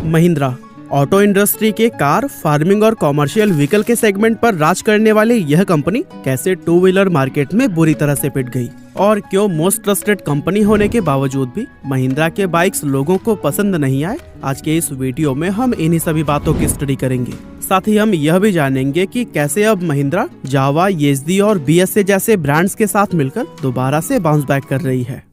Mahindra auto industry के car, farming और commercial vehicle के सेगमेंट पर राज करने वाली यह कंपनी कैसे टू व्हीलर मार्केट में बुरी तरह से पिट गई और क्यों मोस्ट ट्रस्टेड कंपनी होने के बावजूद भी महिंद्रा के बाइक्स लोगों को पसंद नहीं आए। आज के इस वीडियो में हम इन्हीं सभी बातों की स्टडी करेंगे। साथ ही हम यह भी जानेंगे कि कैसे अब महिंद्रा जावा, येज़दी और बीएसए जैसे ब्रांड्स के साथ मिलकर दोबारा से बाउंस बैक कर रही है।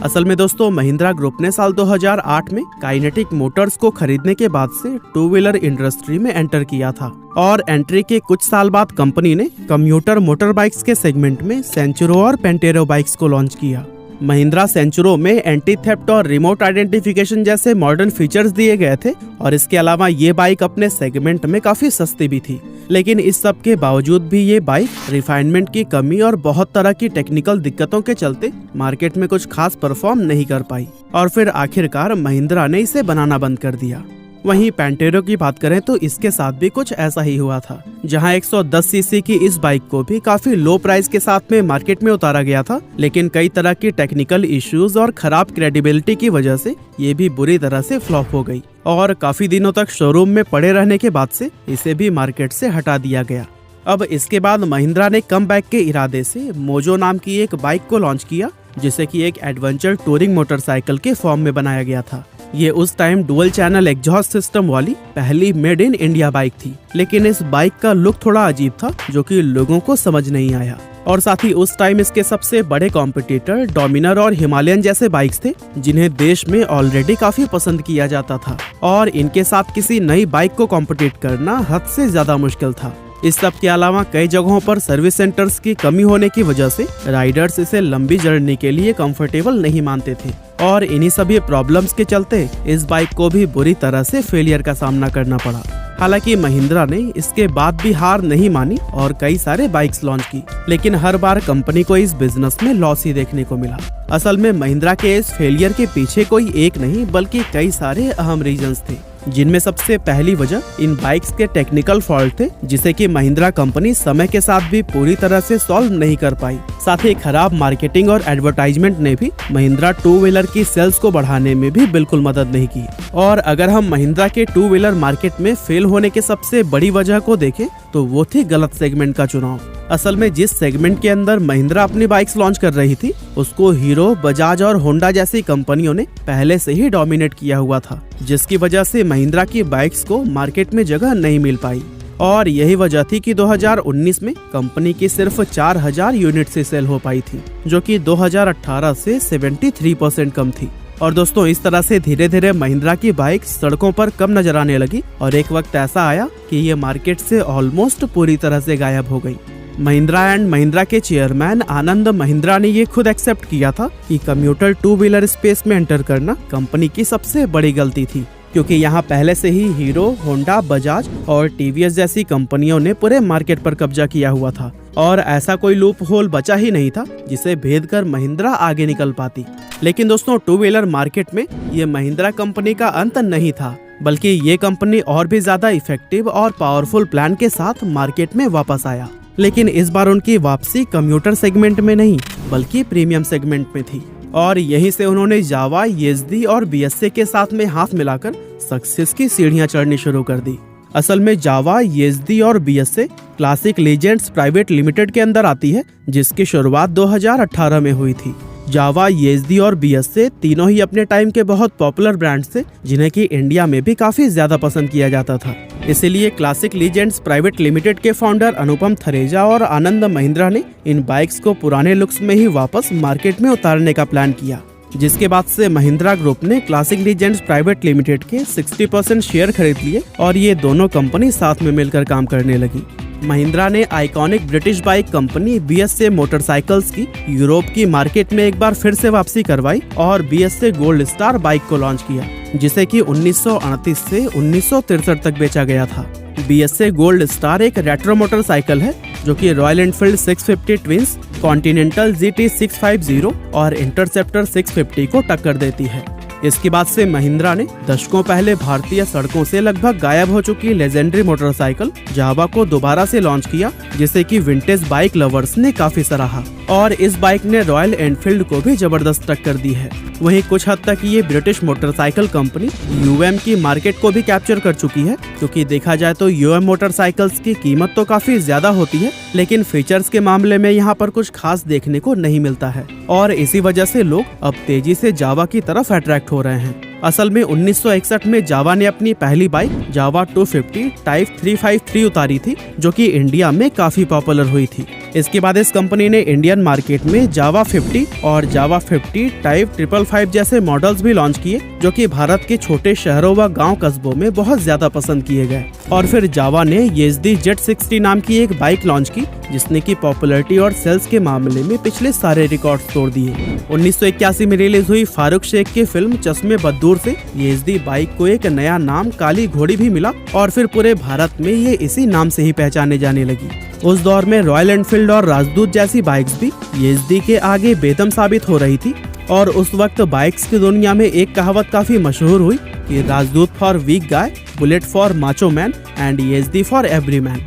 असल में दोस्तों, महिंद्रा ग्रुप ने साल 2008 में काइनेटिक मोटर्स को खरीदने के बाद से टू व्हीलर इंडस्ट्री में एंटर किया था और एंट्री के कुछ साल बाद कंपनी ने कम्यूटर मोटर बाइक्स के सेगमेंट में सेंचुरो और पेंटेरो बाइक्स को लॉन्च किया। महिंद्रा सेंचुरो में एंटी थेफ्ट और रिमोट आइडेंटिफिकेशन जैसे मॉडर्न फीचर्स दिए गए थे और इसके अलावा ये बाइक अपने सेगमेंट में काफी सस्ती भी थी। लेकिन इस सब के बावजूद भी ये बाइक रिफाइनमेंट की कमी और बहुत तरह की टेक्निकल दिक्कतों के चलते मार्केट में कुछ खास परफॉर्म नहीं कर पाई और फिर आखिरकार महिंद्रा ने इसे बनाना बंद कर दिया। वहीं पेंटेरो की बात करें तो इसके साथ भी कुछ ऐसा ही हुआ था, जहां 110 सीसी की इस बाइक को भी काफी लो प्राइस के साथ में मार्केट में उतारा गया था, लेकिन कई तरह की टेक्निकल इश्यूज और खराब क्रेडिबिलिटी की वजह से ये भी बुरी तरह से फ्लॉप हो गई और काफी दिनों तक शोरूम में पड़े रहने के बाद से इसे भी मार्केट से हटा दिया गया। अब इसके बाद महिंद्रा ने कम बैक के इरादे से मोजो नाम की एक बाइक को लॉन्च किया, जिसे कि एक एडवेंचर टूरिंग मोटरसाइकिल के फॉर्म में बनाया गया था। ये उस time dual channel exhaust system वाली पहली मेड इन इंडिया बाइक थी, लेकिन इस बाइक का लुक थोड़ा अजीब था जो कि लोगों को समझ नहीं आया और साथ ही उस टाइम इसके सबसे बड़े कॉम्पिटिटर डोमिनर और हिमालयन जैसे बाइक्स थे, जिन्हें देश में ऑलरेडी काफी पसंद किया जाता था और इनके साथ किसी नई बाइक को कॉम्पिटिट करना हद से ज्यादा मुश्किल था। इस सब के अलावा कई जगहों पर सर्विस सेंटर्स की कमी होने की वजह से राइडर्स इसे लंबी जर्नी के लिए कंफर्टेबल नहीं मानते थे और इन्हीं सभी प्रॉब्लम्स के चलते इस बाइक को भी बुरी तरह से फेलियर का सामना करना पड़ा। हालांकि महिंद्रा ने इसके बाद भी हार नहीं मानी और कई सारे बाइक्स लॉन्च की, लेकिन हर बार कंपनी को इस बिजनेस में लॉस ही देखने को मिला। असल में महिंद्रा के इस फेलियर के पीछे कोई एक नहीं बल्कि कई सारे अहम रीजंस थे, जिनमें सबसे पहली वजह इन बाइक्स के टेक्निकल फॉल्ट थे, जिसे कि महिंद्रा कंपनी समय के साथ भी पूरी तरह से सॉल्व नहीं कर पाई। साथ ही खराब मार्केटिंग और एडवर्टाइजमेंट ने भी महिंद्रा टू व्हीलर की सेल्स को बढ़ाने में भी बिल्कुल मदद नहीं की। और अगर हम महिंद्रा के टू व्हीलर मार्केट में फेल होने के सबसे बड़ी वजह को देखें तो वो थी गलत सेगमेंट का चुनाव। असल में जिस सेगमेंट के अंदर महिंद्रा अपनी बाइक्स लॉन्च कर रही थी उसको हीरो, बजाज और होंडा जैसी कंपनियों ने पहले से ही डोमिनेट किया हुआ था, जिसकी वजह से महिंद्रा की बाइक्स को मार्केट में जगह नहीं मिल पाई और यही वजह थी कि 2019 में कंपनी की सिर्फ 4000 यूनिट से सेल हो पाई थी, जो कि 2018 से 73% कम थी। और दोस्तों, इस तरह से धीरे धीरे महिंद्रा की बाइक सड़कों पर कम नजर आने लगी और एक वक्त ऐसा आया कि ये मार्केट से ऑलमोस्ट पूरी तरह से गायब हो गई। महिंद्रा एंड महिंद्रा के चेयरमैन आनंद महिंद्रा ने ये खुद एक्सेप्ट किया था कि कम्यूटर टू व्हीलर स्पेस में एंटर करना कंपनी की सबसे बड़ी गलती थी, क्योंकि यहाँ पहले से ही हीरो, होंडा, बजाज और टीवीएस जैसी कंपनियों ने पूरे मार्केट पर कब्जा किया हुआ था और ऐसा कोई लूप होल बचा ही नहीं था जिसे भेद कर महिंद्रा आगे निकल पाती। लेकिन दोस्तों, टू व्हीलर मार्केट में ये महिंद्रा कंपनी का अंत नहीं था, बल्कि ये कंपनी और भी ज्यादा इफेक्टिव और पावरफुल प्लान के साथ मार्केट में वापस आया। लेकिन इस बार उनकी वापसी कम्यूटर सेगमेंट में नहीं बल्कि प्रीमियम सेगमेंट में थी और यहीं से उन्होंने जावा, येज़दी और बीएसए के साथ में हाथ मिलाकर सक्सेस की सीढ़ियां चढ़नी शुरू कर दी। असल में जावा, येज़दी और BSA classic legends private limited के अंदर आती है, जिसकी शुरुआत 2018 में हुई थी। जावा, येज़दी और बीएसए तीनों ही अपने टाइम के बहुत पॉपुलर ब्रांड्स थे, जिन्हें कि इंडिया में भी काफी ज्यादा पसंद किया जाता था। इसीलिए क्लासिक लीजेंड्स प्राइवेट लिमिटेड के फाउंडर अनुपम थरेजा और आनंद महिंद्रा ने इन बाइक्स को पुराने लुक्स में ही वापस मार्केट में उतारने का प्लान किया, जिसके बाद से महिंद्रा ग्रुप ने क्लासिक लीजेंड्स प्राइवेट लिमिटेड के 60% शेयर खरीद लिए और ये दोनों कंपनी साथ में मिलकर काम करने लगी। महिंद्रा ने iconic British bike company BSA motorcycles की यूरोप की मार्केट में एक बार फिर से वापसी करवाई और बीएसए गोल्ड स्टार बाइक को लॉन्च किया, जिसे कि 1938 से 1963 तक बेचा गया था। बीएसए गोल्ड स्टार एक रेट्रो मोटरसाइकिल है जो कि royal Enfield 650 twins, continental GT 650 और इंटरसेप्टर 650 को टक्कर देती है। इसके बाद से महिंद्रा ने दशकों पहले भारतीय सड़कों से लगभग गायब हो चुकी लेजेंडरी मोटरसाइकिल जावा को दोबारा से लॉन्च किया, जिसे कि विंटेज बाइक लवर्स ने काफी सराहा और इस बाइक ने रॉयल एनफील्ड को भी जबरदस्त टक्कर दी है। वहीं कुछ हद तक ये ब्रिटिश मोटरसाइकिल कंपनी यूएम की मार्केट को भी कैप्चर कर चुकी है, क्योंकि देखा जाए तो यूएम मोटरसाइकिल्स की कीमत तो काफी ज्यादा होती है, लेकिन फीचर्स के मामले में यहाँ पर कुछ खास देखने को नहीं मिलता है और इसी वजह से लोग अब तेजी से जावा की तरफ अट्रैक्ट हो रहे हैं। असल में 1961 में जावा ने अपनी पहली बाइक जावा 250 टाइप 353 उतारी थी, जो कि इंडिया में काफी पॉपुलर हुई थी। इसके बाद इस कंपनी ने इंडियन मार्केट में जावा 50 और जावा 50 टाइप 555 जैसे मॉडल्स भी लॉन्च किए, जो कि भारत के छोटे शहरों व गांव कस्बों में बहुत ज्यादा पसंद किए गए। और फिर जावा ने येज़दी जेट 60 नाम की एक बाइक लॉन्च की, जिसने की पॉपुलैरिटी और सेल्स के मामले में पिछले सारे रिकॉर्ड्स तोड़ दिए। 1981 में रिलीज हुई फारूक शेख की फिल्म चश्मे बद्दूर से येज़दी बाइक को एक नया नाम काली घोड़ी भी मिला और फिर पूरे भारत में ये इसी नाम से ही पहचाने जाने लगी। उस दौर में रॉयल एनफील्ड और राजदूत जैसी बाइक्स भी येज़दी के आगे बेदम साबित हो रही थी और उस वक्त बाइक्स की दुनिया में एक कहावत काफी मशहूर हुई कि Rajdoot for weak guy, Bullet for macho man and Yezdi for every man.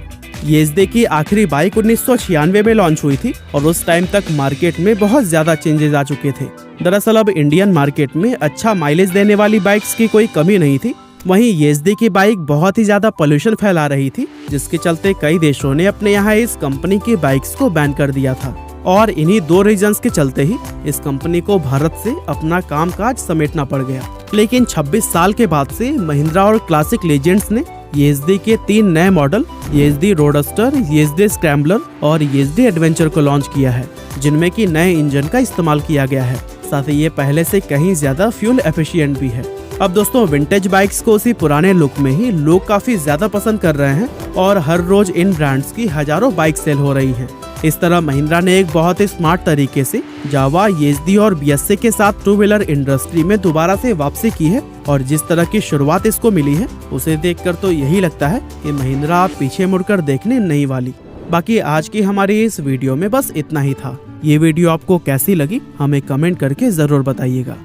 Yezdi की आखिरी बाइक 1996 में लॉन्च हुई थी और उस टाइम तक मार्केट में बहुत ज्यादा चेंजेस आ चुके थे। दरअसल अब इंडियन मार्केट में अच्छा माइलेज देने वाली बाइक्स की कोई कमी नहीं थी। वहीं येज़दी की बाइक बहुत ही ज्यादा पोल्यूशन फैला रही थी, जिसके चलते कई देशों ने अपने यहाँ इस कंपनी की बाइक्स को बैन कर दिया था और इन्हीं दो रीजंस के चलते ही इस कंपनी को भारत से अपना कामकाज समेटना पड़ गया। लेकिन 26 साल के बाद से महिंद्रा और क्लासिक लेजेंड्स ने येज़दी के 3 नए model Yezdi roadster, Yezdi scrambler और येज़दी एडवेंचर को लॉन्च किया है, जिनमें की नए इंजन का इस्तेमाल किया गया है। साथ ही ये पहले से कहीं ज्यादा फ्यूल एफिशिएंट भी है। अब दोस्तों विंटेज बाइक्स को उसी पुराने लुक में ही लोग काफी ज्यादा पसंद कर रहे हैं और हर रोज इन ब्रांड्स की हजारों बाइक सेल हो रही हैं। इस तरह महिंद्रा ने एक बहुत ही स्मार्ट तरीके से जावा, येज़दी और बीएसए के साथ टू व्हीलर इंडस्ट्री में दोबारा से वापसी की है और जिस तरह की शुरुआत इसको मिली है उसे देखकर तो यही लगता है कि महिंद्रा आप पीछे मुड़कर देखने नहीं वाली। बाकी आज की हमारी इस वीडियो में बस इतना ही था। ये वीडियो आपको कैसी लगी हमें कमेंट करके जरूर बताइएगा।